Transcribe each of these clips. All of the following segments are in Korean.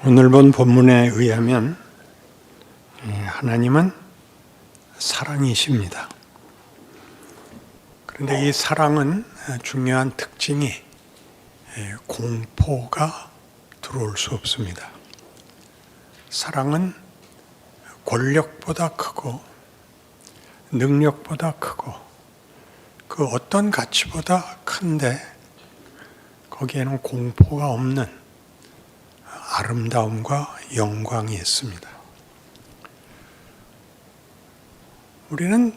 오늘 본 본문에 의하면 하나님은 사랑이십니다. 그런데 이 사랑은 중요한 특징이 공포가 들어올 수 없습니다. 사랑은 권력보다 크고 능력보다 크고 그 어떤 가치보다 큰데 거기에는 공포가 없는 아름다움과 영광이 있습니다. 우리는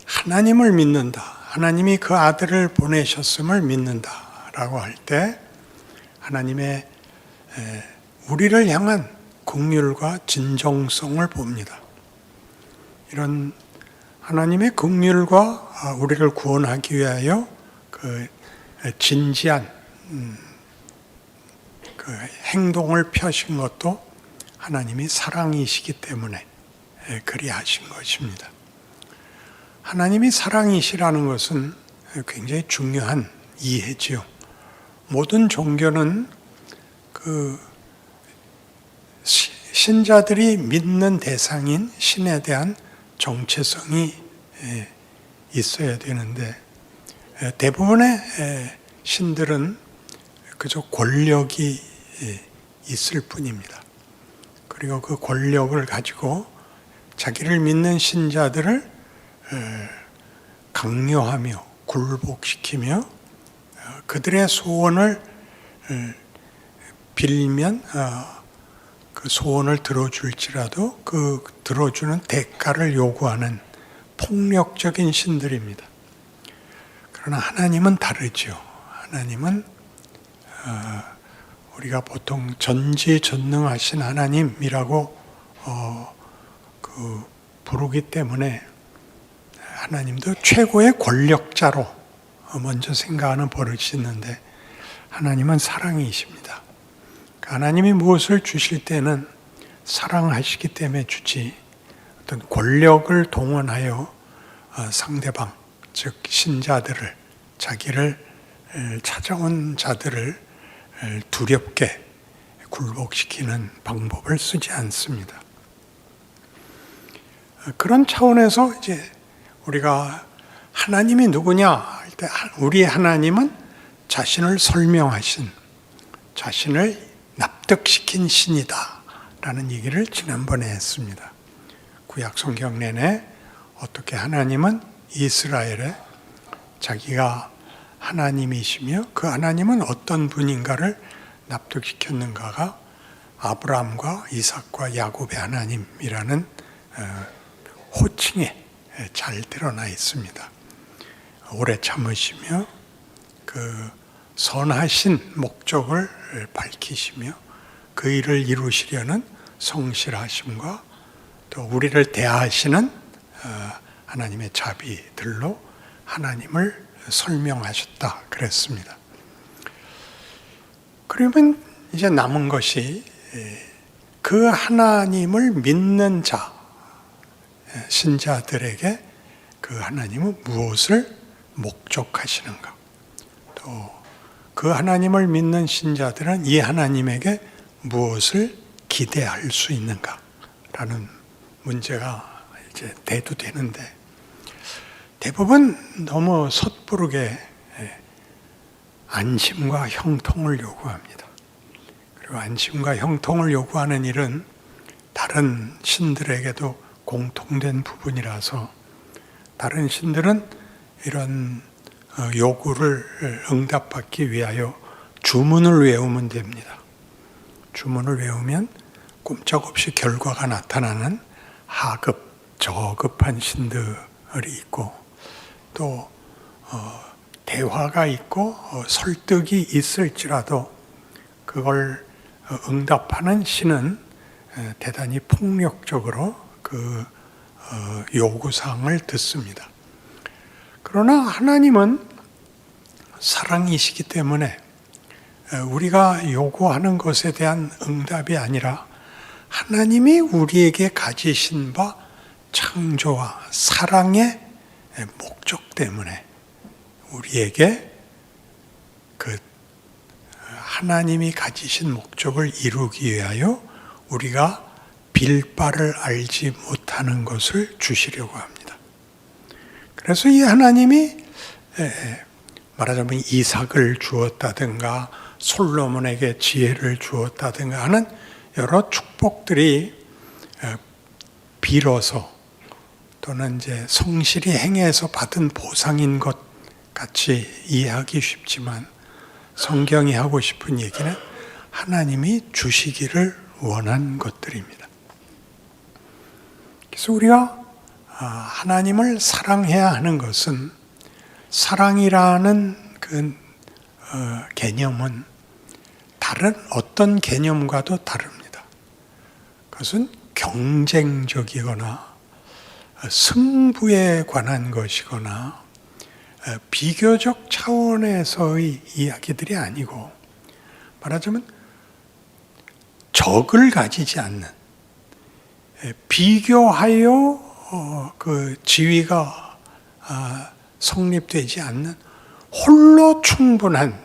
하나님을 믿는다. 하나님이 그 아들을 보내셨음을 믿는다라고 할 때 하나님의 우리를 향한 긍휼과 진정성을 봅니다. 이런 하나님의 긍휼과 우리를 구원하기 위하여 그 진지한 그 행동을 펴신 것도 하나님이 사랑이시기 때문에 그리하신 것입니다. 하나님이 사랑이시라는 것은 굉장히 중요한 이해지요. 모든 종교는 그 신자들이 믿는 대상인 신에 대한 정체성이 있어야 되는데 대부분의 신들은 그저 권력이 있을 뿐입니다. 그리고 그 권력을 가지고 자기를 믿는 신자들을 강요하며 굴복시키며 그들의 소원을 빌면 그 소원을 들어줄지라도 그 들어주는 대가를 요구하는 폭력적인 신들입니다. 그러나 하나님은 다르죠. 하나님은 우리가 보통 전지전능하신 하나님이라고 부르기 때문에 하나님도 최고의 권력자로 먼저 생각하는 버릇이 있는데 하나님은 사랑이십니다. 하나님이 무엇을 주실 때는 사랑하시기 때문에 주지 어떤 권력을 동원하여 상대방 즉 신자들을 자기를 찾아온 자들을 두렵게 굴복시키는 방법을 쓰지 않습니다. 그런 차원에서 이제 우리가 하나님이 누구냐 할 때 우리 하나님은 자신을 설명하신 자신을 납득시킨 신이다 라는 얘기를 지난번에 했습니다. 구약 성경 내내 어떻게 하나님은 이스라엘에 자기가 하나님이시며 그 하나님은 어떤 분인가를 납득시켰는가가 아브라함과 이삭과 야곱의 하나님이라는 호칭에 잘 드러나 있습니다. 오래 참으시며 그 선하신 목적을 밝히시며 그 일을 이루시려는 성실하심과 또 우리를 대하시는 하나님의 자비들로 하나님을 설명하셨다 그랬습니다. 그러면 이제 남은 것이 그 하나님을 믿는 자 신자들에게 그 하나님은 무엇을 목적하시는가, 또 그 하나님을 믿는 신자들은 이 하나님에게 무엇을 기대할 수 있는가라는 문제가 이제 대두되는데 대부분 너무 섣부르게 안심과 형통을 요구합니다. 그리고 안심과 형통을 요구하는 일은 다른 신들에게도 공통된 부분이라서 다른 신들은 이런 요구를 응답받기 위하여 주문을 외우면 됩니다. 주문을 외우면 꼼짝없이 결과가 나타나는 하급, 저급한 신들이 있고 또 대화가 있고 설득이 있을지라도 그걸 응답하는 신은 대단히 폭력적으로 그 요구사항을 듣습니다. 그러나 하나님은 사랑이시기 때문에 우리가 요구하는 것에 대한 응답이 아니라 하나님이 우리에게 가지신 바 창조와 사랑의 목적 때문에 우리에게 그 하나님이 가지신 목적을 이루기 위하여 우리가 빌 바를 알지 못하는 것을 주시려고 합니다. 그래서 이 하나님이 말하자면 이삭을 주었다든가 솔로몬에게 지혜를 주었다든가 하는 여러 축복들이 빌어서 또는 이제 성실히 행해서 받은 보상인 것 같이 이해하기 쉽지만 성경이 하고 싶은 얘기는 하나님이 주시기를 원한 것들입니다. 그래서 우리가 하나님을 사랑해야 하는 것은 사랑이라는 그 개념은 다른 어떤 개념과도 다릅니다. 그것은 경쟁적이거나 승부에 관한 것이거나 비교적 차원에서의 이야기들이 아니고 말하자면 적을 가지지 않는 비교하여 그 지위가 성립되지 않는 홀로 충분한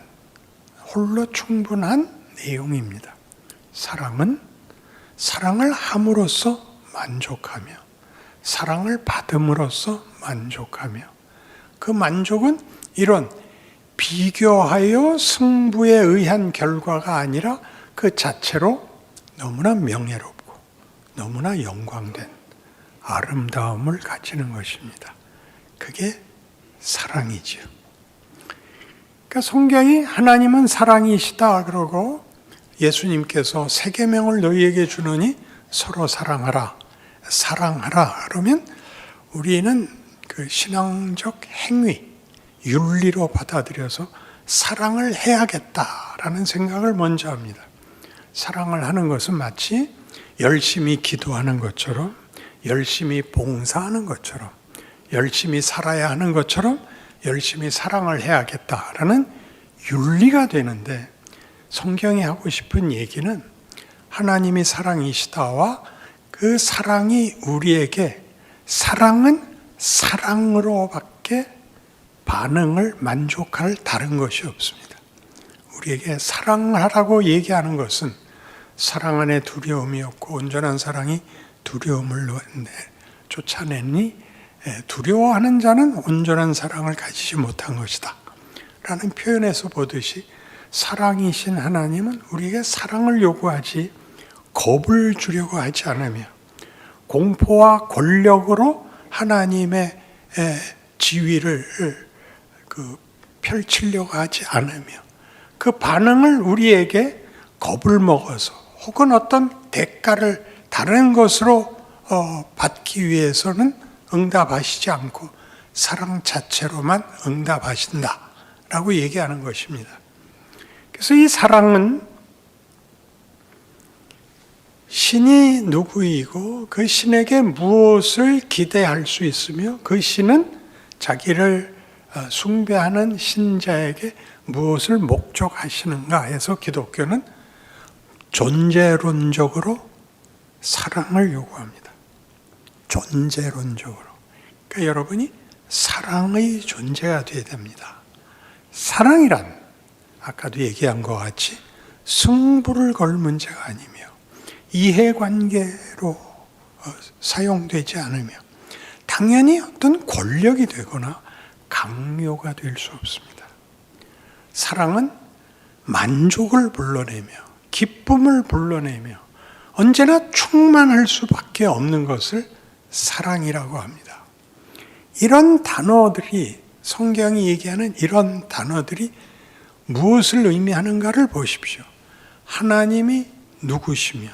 내용입니다. 사랑은 사랑을 함으로써 만족하며 사랑을 받음으로써 만족하며 그 만족은 이런 비교하여 승부에 의한 결과가 아니라 그 자체로 너무나 명예롭고 너무나 영광된 아름다움을 가지는 것입니다. 그게 사랑이지요. 그러니까 성경이 하나님은 사랑이시다 그러고 예수님께서 세 계명을 너희에게 주노니 서로 사랑하라 그러면 우리는 그 신앙적 행위, 윤리로 받아들여서 사랑을 해야겠다라는 생각을 먼저 합니다. 사랑을 하는 것은 마치 열심히 기도하는 것처럼, 열심히 봉사하는 것처럼, 열심히 살아야 하는 것처럼 열심히 사랑을 해야겠다라는 윤리가 되는데 성경이 하고 싶은 얘기는 하나님이 사랑이시다와 그 사랑이 우리에게 사랑은 사랑으로밖에 반응을 만족할 다른 것이 없습니다. 우리에게 사랑하라고 얘기하는 것은 사랑 안에 두려움이 없고 온전한 사랑이 두려움을 쫓아내니 두려워하는 자는 온전한 사랑을 가지지 못한 것이다 라는 표현에서 보듯이 사랑이신 하나님은 우리에게 사랑을 요구하지 겁을 주려고 하지 않으며 공포와 권력으로 하나님의 지위를 펼치려고 하지 않으며 그 반응을 우리에게 겁을 먹어서 혹은 어떤 대가를 다른 것으로 받기 위해서는 응답하시지 않고 사랑 자체로만 응답하신다라고 얘기하는 것입니다. 그래서 이 사랑은 신이 누구이고 그 신에게 무엇을 기대할 수 있으며 그 신은 자기를 숭배하는 신자에게 무엇을 목적하시는가 해서 기독교는 존재론적으로 사랑을 요구합니다. 존재론적으로. 그러니까 여러분이 사랑의 존재가 되어야 됩니다. 사랑이란 아까도 얘기한 것 같이 승부를 걸 문제가 아니며 이해관계로 사용되지 않으며 당연히 어떤 권력이 되거나 강요가 될 수 없습니다. 사랑은 만족을 불러내며 기쁨을 불러내며 언제나 충만할 수밖에 없는 것을 사랑이라고 합니다. 이런 단어들이 성경이 얘기하는 이런 단어들이 무엇을 의미하는가를 보십시오. 하나님이 누구시며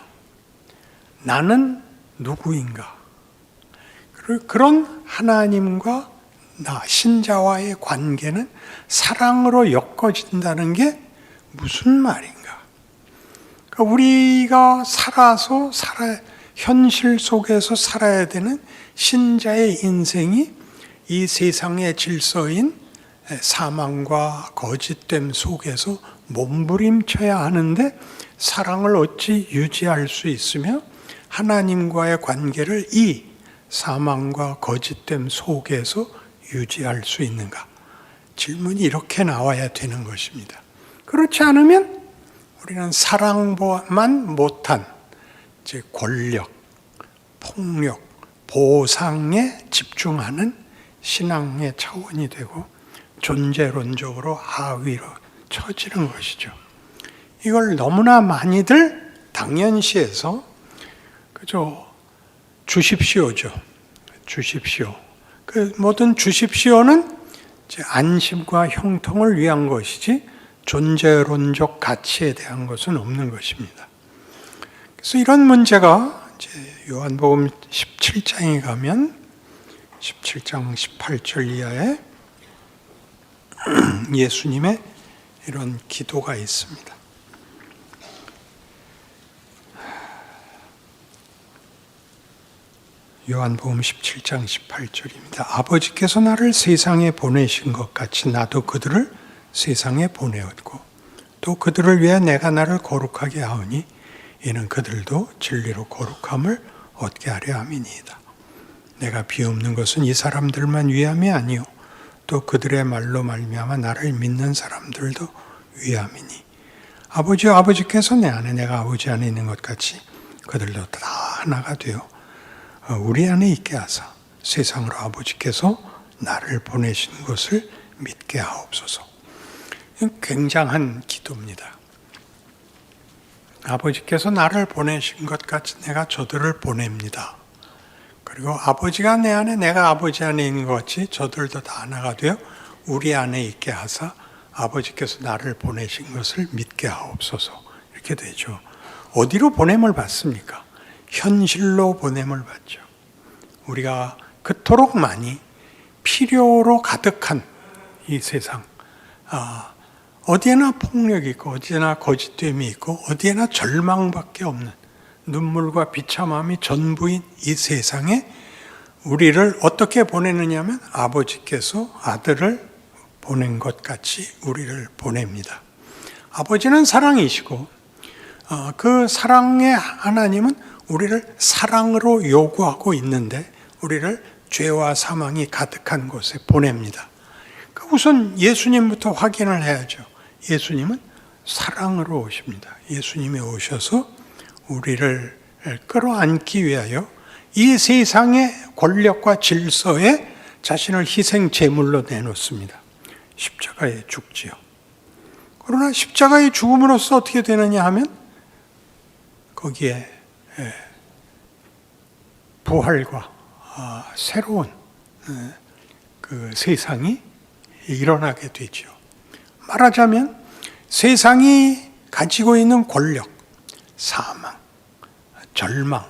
나는 누구인가? 그리고 그런 하나님과 나 신자와의 관계는 사랑으로 엮어진다는 게 무슨 말인가? 그러니까 우리가 현실 속에서 살아야 되는 신자의 인생이 이 세상의 질서인 사망과 거짓됨 속에서 몸부림쳐야 하는데 사랑을 어찌 유지할 수 있으며 하나님과의 관계를 이 사망과 거짓됨 속에서 유지할 수 있는가? 질문이 이렇게 나와야 되는 것입니다. 그렇지 않으면 우리는 사랑만 못한 이제 권력, 폭력, 보상에 집중하는 신앙의 차원이 되고 존재론적으로 하위로 처지는 것이죠. 이걸 너무나 많이들 당연시해서 그저 주십시오죠. 주십시오. 그 모든 주십시오는 이제 안심과 형통을 위한 것이지 존재론적 가치에 대한 것은 없는 것입니다. 그래서 이런 문제가 이제 요한복음 17장에 가면 17장 18절 이하에 예수님의 이런 기도가 있습니다. 요한복음 17장 18절입니다. 아버지께서 나를 세상에 보내신 것 같이 나도 그들을 세상에 보내었고 또 그들을 위해 내가 나를 거룩하게 하오니 이는 그들도 진리로 거룩함을 얻게 하려 함이니이다. 내가 비옵는 것은 이 사람들만 위함이 아니요 또 그들의 말로 말미암아 나를 믿는 사람들도 위함이니 아버지여 아버지께서 내 안에 내가 아버지 안에 있는 것 같이 그들도 다 하나가 되어 우리 안에 있게 하사 세상으로 아버지께서 나를 보내신 것을 믿게 하옵소서. 굉장한 기도입니다. 아버지께서 나를 보내신 것 같이 내가 저들을 보냅니다. 그리고 아버지가 내 안에 내가 아버지 안에 있는 것 같이 저들도 다 하나가 되어 우리 안에 있게 하사 아버지께서 나를 보내신 것을 믿게 하옵소서. 이렇게 되죠. 어디로 보냄을 받습니까? 현실로 보냄을 받죠. 우리가 그토록 많이 필요로 가득한 이 세상, 어디에나 폭력이 있고 어디에나 거짓됨이 있고 어디에나 절망밖에 없는 눈물과 비참함이 전부인 이 세상에 우리를 어떻게 보내느냐면 아버지께서 아들을 보낸 것 같이 우리를 보냅니다. 아버지는 사랑이시고 그 사랑의 하나님은 우리를 사랑으로 요구하고 있는데 우리를 죄와 사망이 가득한 곳에 보냅니다. 우선 예수님부터 확인을 해야죠. 예수님은 사랑으로 오십니다. 예수님이 오셔서 우리를 끌어안기 위하여 이 세상의 권력과 질서에 자신을 희생 제물로 내놓습니다. 십자가에 죽지요. 그러나 십자가의 죽음으로써 어떻게 되느냐 하면 거기에 부활과 새로운 그 세상이 일어나게 되죠. 말하자면 세상이 가지고 있는 권력, 사망, 절망,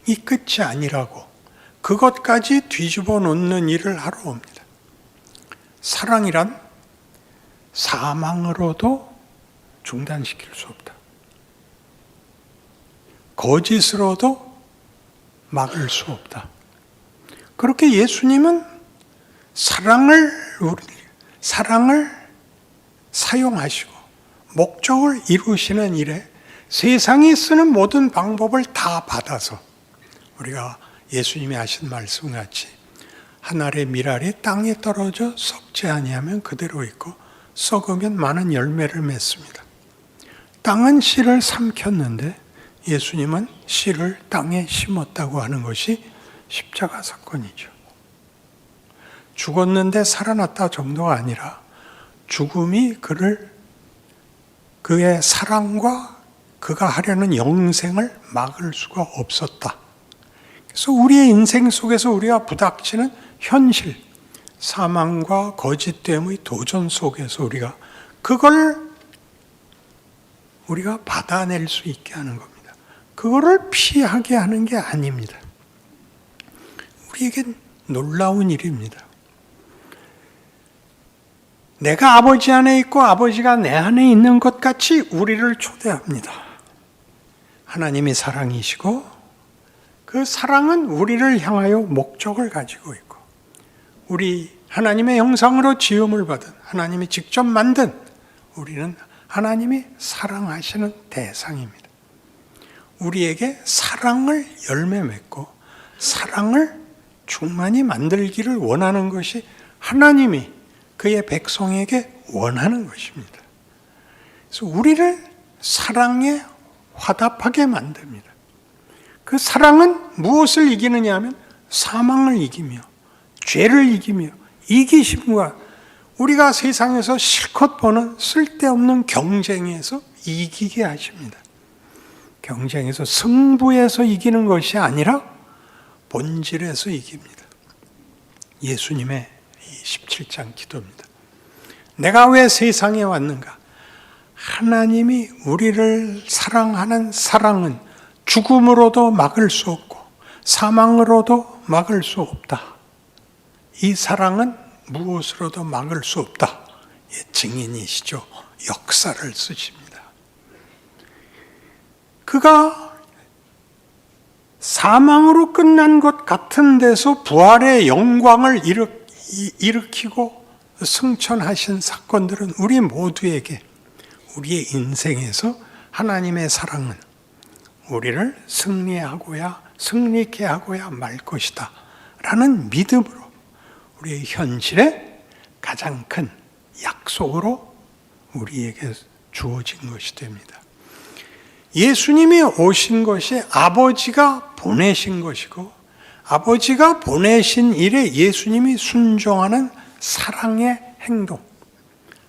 이 끝이 아니라고 그것까지 뒤집어 놓는 일을 하러 옵니다. 사랑이란 사망으로도 중단시킬 수 없다. 거짓으로도 막을 수 없다. 그렇게 예수님은 사랑을 사용하시고 목적을 이루시는 일에 세상이 쓰는 모든 방법을 다 받아서 우리가 예수님이 하신 말씀 같이 한 알의 밀알이 땅에 떨어져 썩지 아니하면 그대로 있고 썩으면 많은 열매를 맺습니다. 땅은 씨를 삼켰는데 예수님은 씨를 땅에 심었다고 하는 것이 십자가 사건이죠. 죽었는데 살아났다 정도가 아니라 죽음이 그의 사랑과 그가 하려는 영생을 막을 수가 없었다. 그래서 우리의 인생 속에서 우리가 부닥치는 현실, 사망과 거짓됨의 도전 속에서 우리가 받아낼 수 있게 하는 겁니다. 그거를 피하게 하는 게 아닙니다. 우리에겐 놀라운 일입니다. 내가 아버지 안에 있고 아버지가 내 안에 있는 것 같이 우리를 초대합니다. 하나님이 사랑이시고 그 사랑은 우리를 향하여 목적을 가지고 있고 우리 하나님의 형상으로 지음을 받은 하나님이 직접 만든 우리는 하나님이 사랑하시는 대상입니다. 우리에게 사랑을 열매 맺고 사랑을 충만히 만들기를 원하는 것이 하나님이 그의 백성에게 원하는 것입니다. 그래서 우리를 사랑에 화답하게 만듭니다. 그 사랑은 무엇을 이기느냐 하면 사망을 이기며 죄를 이기며 이기심과 우리가 세상에서 실컷 보는 쓸데없는 경쟁에서 이기게 하십니다. 경쟁에서 승부에서 이기는 것이 아니라 본질에서 이깁니다. 예수님의 17장 기도입니다. 내가 왜 세상에 왔는가? 하나님이 우리를 사랑하는 사랑은 죽음으로도 막을 수 없고 사망으로도 막을 수 없다. 이 사랑은 무엇으로도 막을 수 없다. 증인이시죠. 역사를 쓰십니다. 그가 사망으로 끝난 것 같은 데서 부활의 영광을 일으키고 승천하신 사건들은 우리 모두에게 우리의 인생에서 하나님의 사랑은 우리를 승리케 하고야 말 것이다 라는 믿음으로 우리의 현실에 가장 큰 약속으로 우리에게 주어진 것이 됩니다. 예수님이 오신 것이 아버지가 보내신 것이고 아버지가 보내신 일에 예수님이 순종하는 사랑의 행동,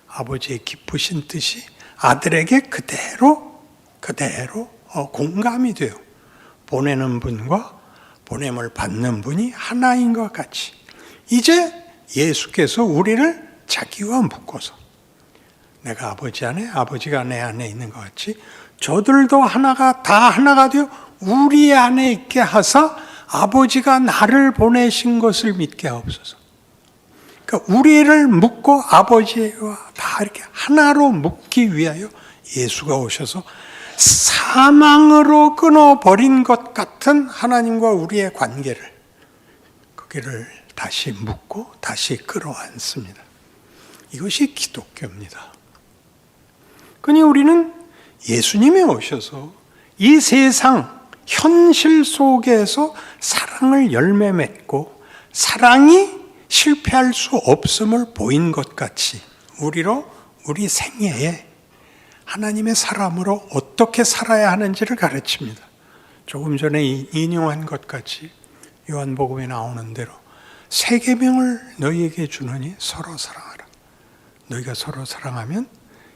아버지의 깊으신 뜻이 아들에게 그대로 공감이 돼요. 보내는 분과 보냄을 받는 분이 하나인 것 같이 이제 예수께서 우리를 자기와 묶어서 내가 아버지 안에 아버지가 내 안에 있는 것 같이 저들도 다 하나가 되어 우리 안에 있게 하사 아버지가 나를 보내신 것을 믿게 하옵소서. 그러니까 우리를 묶고 아버지와 다 이렇게 하나로 묶기 위하여 예수가 오셔서 사망으로 끊어버린 것 같은 하나님과 우리의 관계를 거기를 다시 묶고 다시 끌어안습니다. 이것이 기독교입니다. 그러니 우리는 예수님이 오셔서 이 세상 현실 속에서 사랑을 열매 맺고 사랑이 실패할 수 없음을 보인 것 같이 우리 생애에 하나님의 사람으로 어떻게 살아야 하는지를 가르칩니다. 조금 전에 인용한 것 같이 요한복음에 나오는 대로 새 계명을 너희에게 주노니 서로 사랑하라. 너희가 서로 사랑하면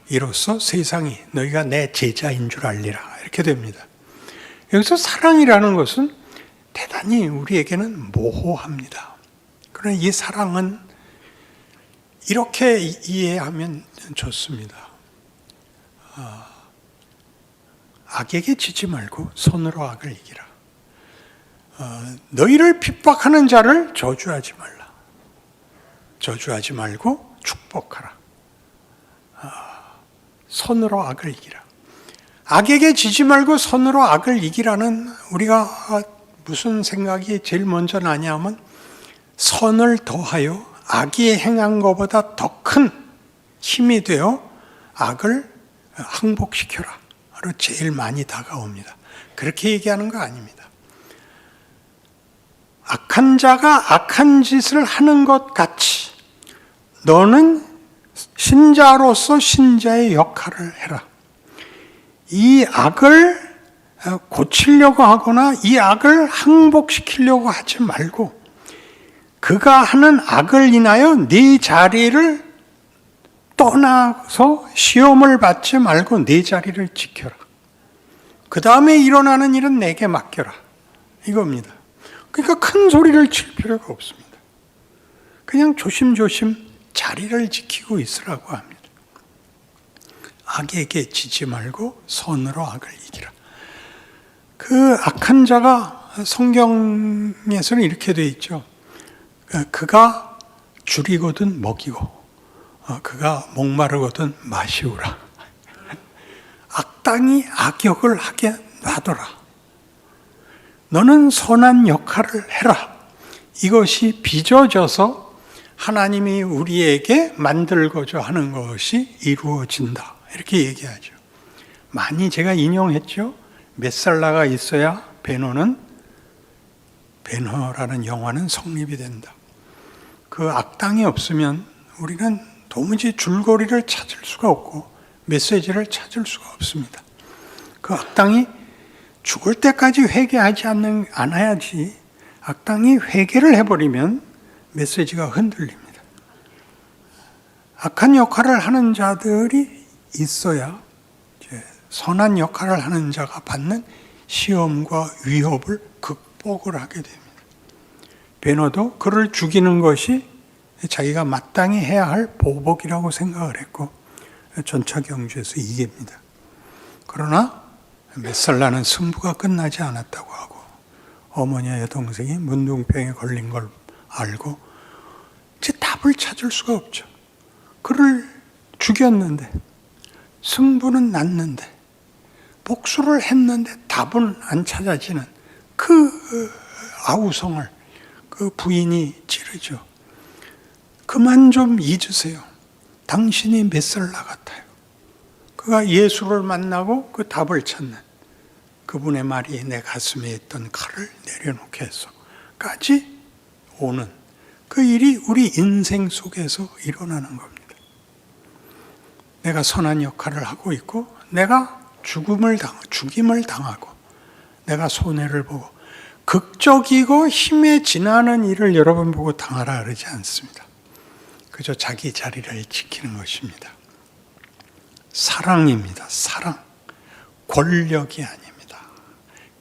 이로써 세상이 너희가 내 제자인 줄 알리라. 이렇게 됩니다. 여기서 사랑이라는 것은 대단히 우리에게는 모호합니다. 그러나 이 사랑은 이렇게 이해하면 좋습니다. 악에게 지지 말고 선으로 악을 이기라. 너희를 핍박하는 자를 저주하지 말라. 저주하지 말고 축복하라. 선으로 악을 이기라. 악에게 지지 말고 선으로 악을 이기라는 우리가 무슨 생각이 제일 먼저 나냐면 선을 더하여 악이 행한 것보다 더 큰 힘이 되어 악을 항복시켜라. 로 제일 많이 다가옵니다. 그렇게 얘기하는 거 아닙니다. 악한 자가 악한 짓을 하는 것 같이 너는 신자로서 신자의 역할을 해라. 이 악을 고치려고 하거나 이 악을 항복시키려고 하지 말고 그가 하는 악을 인하여 네 자리를 떠나서 시험을 받지 말고 네 자리를 지켜라. 그 다음에 일어나는 일은 내게 맡겨라. 이겁니다. 그러니까 큰 소리를 칠 필요가 없습니다. 그냥 조심조심 자리를 지키고 있으라고 합니다. 악에게 지지 말고 선으로 악을 이기라. 그 악한 자가 성경에서는 이렇게 되어 있죠. 그가 줄이거든 먹이고 그가 목마르거든 마시우라. 악당이 악역을 하게 놔둬라. 너는 선한 역할을 해라. 이것이 빚어져서 하나님이 우리에게 만들고자 하는 것이 이루어진다. 이렇게 얘기하죠. 많이 제가 인용했죠. 메살라가 있어야 베너라는 영화는 성립이 된다. 그 악당이 없으면 우리는 도무지 줄거리를 찾을 수가 없고 메시지를 찾을 수가 없습니다. 그 악당이 죽을 때까지 회개하지 않아야지. 악당이 회개를 해버리면 메시지가 흔들립니다. 악한 역할을 하는 자들이 있어야 이제 선한 역할을 하는 자가 받는 시험과 위협을 극복을 하게 됩니다. 베너도 그를 죽이는 것이 자기가 마땅히 해야 할 보복이라고 생각을 했고 전차 경주에서 이깁니다. 그러나 몇 살 나는 승부가 끝나지 않았다고 하고 어머니와 여동생이 문둥병에 걸린 걸 알고 이제 답을 찾을 수가 없죠. 그를 죽였는데 승부는 났는데 복수를 했는데 답은 안 찾아지는 그 아우성을 그 부인이 찌르죠. 그만 좀 잊으세요. 당신이 몇 살 나 같아요. 그가 예수를 만나고 그 답을 찾는 그분의 말이 내 가슴에 있던 칼을 내려놓게 해서까지 오는 그 일이 우리 인생 속에서 일어나는 겁니다. 내가 선한 역할을 하고 있고 내가 죽임을 당하고 내가 손해를 보고 극적이고 힘에 지나는 일을 여러분 보고 당하라 그러지 않습니다. 그저 자기 자리를 지키는 것입니다. 사랑입니다. 사랑. 권력이 아닙니다.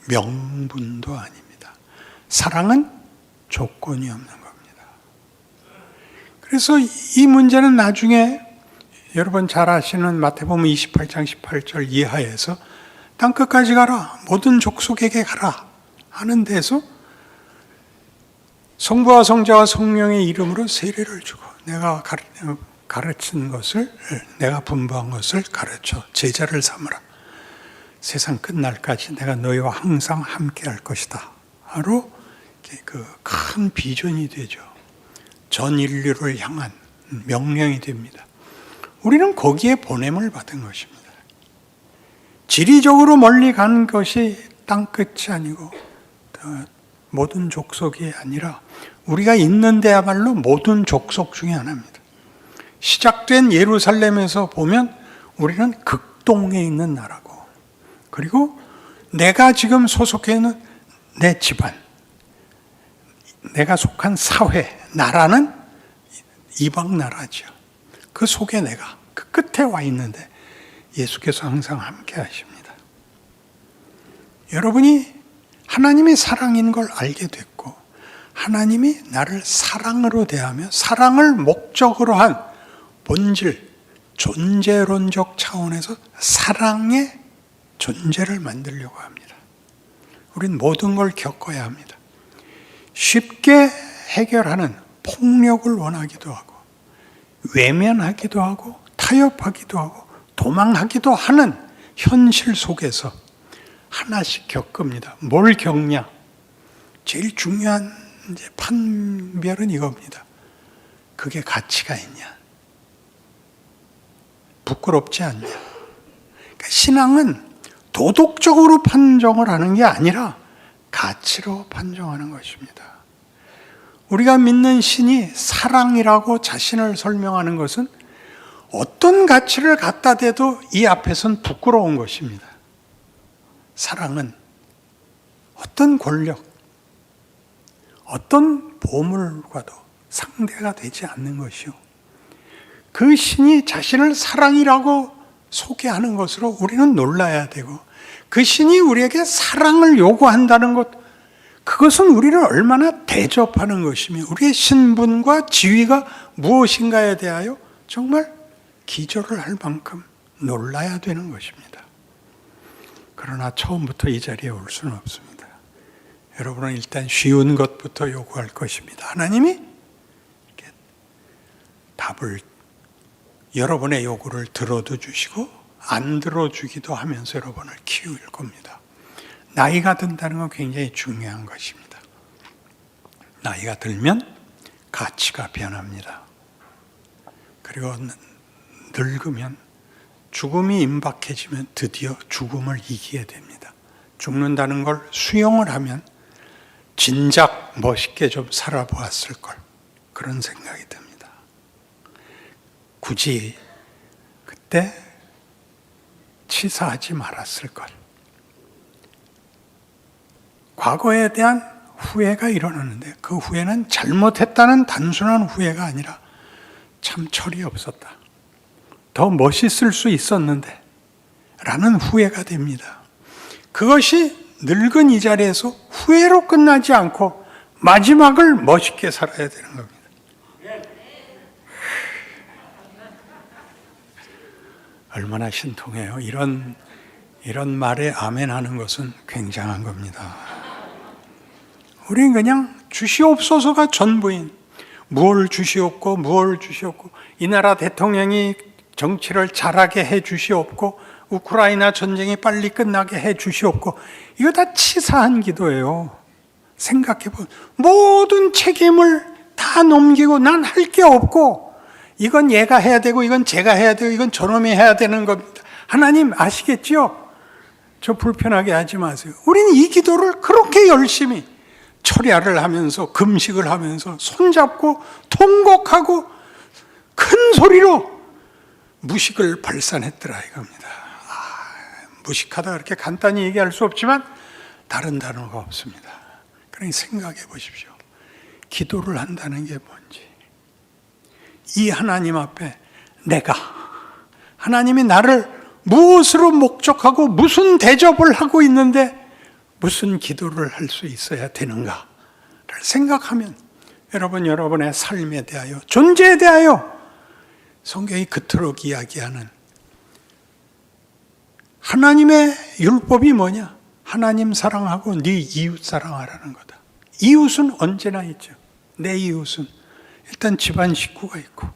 명분도 아닙니다. 사랑은 조건이 없는 겁니다. 그래서 이 문제는 나중에 여러분 잘 아시는 마태복음 28장 18절 이하에서 땅끝까지 가라, 모든 족속에게 가라 하는 데서 성부와 성자와 성령의 이름으로 세례를 주고 내가 가르친 것을, 내가 분부한 것을 가르쳐 제자를 삼으라. 세상 끝날까지 내가 너희와 항상 함께 할 것이다. 바로 그 큰 비전이 되죠. 전 인류를 향한 명령이 됩니다. 우리는 거기에 보냄을 받은 것입니다. 지리적으로 멀리 간 것이 땅끝이 아니고 모든 족속이 아니라 우리가 있는 데야말로 모든 족속 중에 하나입니다. 시작된 예루살렘에서 보면 우리는 극동에 있는 나라고, 그리고 내가 지금 소속해 있는 내 집안, 내가 속한 사회, 나라는 이방 나라죠. 그 속에 내가 그 끝에 와 있는데 예수께서 항상 함께 하십니다. 여러분이 하나님이 사랑인 걸 알게 됐고 하나님이 나를 사랑으로 대하며 사랑을 목적으로 한 본질, 존재론적 차원에서 사랑의 존재를 만들려고 합니다. 우린 모든 걸 겪어야 합니다. 쉽게 해결하는 폭력을 원하기도 하고 외면하기도 하고 타협하기도 하고 도망하기도 하는 현실 속에서 하나씩 겪습니다. 뭘 겪냐? 제일 중요한 이제 판별은 이겁니다. 그게 가치가 있냐? 부끄럽지 않냐? 그러니까 신앙은 도덕적으로 판정을 하는 게 아니라 가치로 판정하는 것입니다. 우리가 믿는 신이 사랑이라고 자신을 설명하는 것은 어떤 가치를 갖다 대도 이 앞에선 부끄러운 것입니다. 사랑은 어떤 권력, 어떤 보물과도 상대가 되지 않는 것이요. 그 신이 자신을 사랑이라고 소개하는 것으로 우리는 놀라야 되고, 그 신이 우리에게 사랑을 요구한다는 것, 그것은 우리를 얼마나 대접하는 것이며 우리의 신분과 지위가 무엇인가에 대하여 정말 기절을 할 만큼 놀라야 되는 것입니다. 그러나 처음부터 이 자리에 올 수는 없습니다. 여러분은 일단 쉬운 것부터 요구할 것입니다. 하나님이 이렇게 답을, 여러분의 요구를 들어도 주시고 안 들어주기도 하면서 여러분을 키울 겁니다. 나이가 든다는 건 굉장히 중요한 것입니다. 나이가 들면 가치가 변합니다. 그리고 늙으면, 죽음이 임박해지면 드디어 죽음을 이기게 됩니다. 죽는다는 걸 수용을 하면 진작 멋있게 좀 살아보았을 걸, 그런 생각이 듭니다. 굳이 그때 치사하지 말았을 걸. 과거에 대한 후회가 일어나는데 그 후회는 잘못했다는 단순한 후회가 아니라 참 철이 없었다, 더 멋있을 수 있었는데 라는 후회가 됩니다. 그것이 늙은 이 자리에서 후회로 끝나지 않고 마지막을 멋있게 살아야 되는 겁니다. 얼마나 신통해요. 이런 말에 아멘 하는 것은 굉장한 겁니다. 우리는 그냥 주시옵소서가 전부인, 무엇을 주시옵고 무엇을 주시옵고, 이 나라 대통령이 정치를 잘하게 해 주시옵고 우크라이나 전쟁이 빨리 끝나게 해 주시옵고, 이거 다 치사한 기도예요. 생각해보면 모든 책임을 다 넘기고 난 할 게 없고, 이건 얘가 해야 되고 이건 제가 해야 되고 이건 저놈이 해야 되는 겁니다. 하나님 아시겠지요? 저 불편하게 하지 마세요. 우리는 이 기도를 그렇게 열심히 철야를 하면서 금식을 하면서 손잡고 통곡하고 큰 소리로 무식을 발산했더라 이겁니다. 무식하다 그렇게 간단히 얘기할 수 없지만 다른 단어가 없습니다. 그러니 생각해 보십시오. 기도를 한다는 게 뭔지. 이 하나님 앞에 내가, 하나님이 나를 무엇으로 목적하고 무슨 대접을 하고 있는데 무슨 기도를 할 수 있어야 되는가를 생각하면 여러분, 여러분의 삶에 대하여, 존재에 대하여 성경이 그토록 이야기하는 하나님의 율법이 뭐냐? 하나님 사랑하고 네 이웃 사랑하라는 거다. 이웃은 언제나 있죠. 내 이웃은 일단 집안 식구가 있고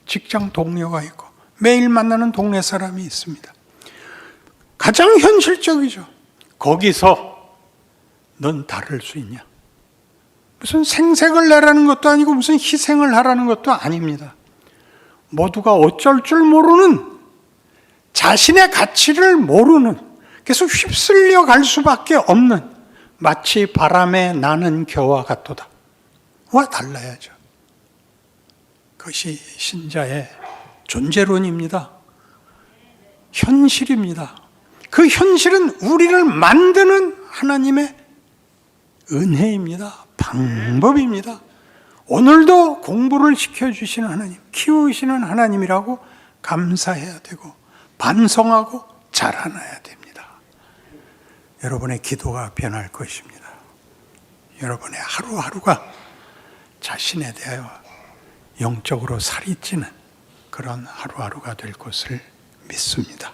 직장 동료가 있고 매일 만나는 동네 사람이 있습니다. 가장 현실적이죠. 거기서 넌 다를 수 있냐? 무슨 생색을 내라는 것도 아니고 무슨 희생을 하라는 것도 아닙니다. 모두가 어쩔 줄 모르는, 자신의 가치를 모르는, 계속 휩쓸려 갈 수밖에 없는, 마치 바람에 나는 겨와 같도다 와 달라야죠. 그것이 신자의 존재론입니다. 현실입니다. 그 현실은 우리를 만드는 하나님의 은혜입니다. 방법입니다. 오늘도 공부를 시켜주시는 하나님, 키우시는 하나님이라고 감사해야 되고 반성하고 자라나야 됩니다. 여러분의 기도가 변할 것입니다. 여러분의 하루하루가 자신에 대하여 영적으로 살이 찌는 그런 하루하루가 될 것을 믿습니다.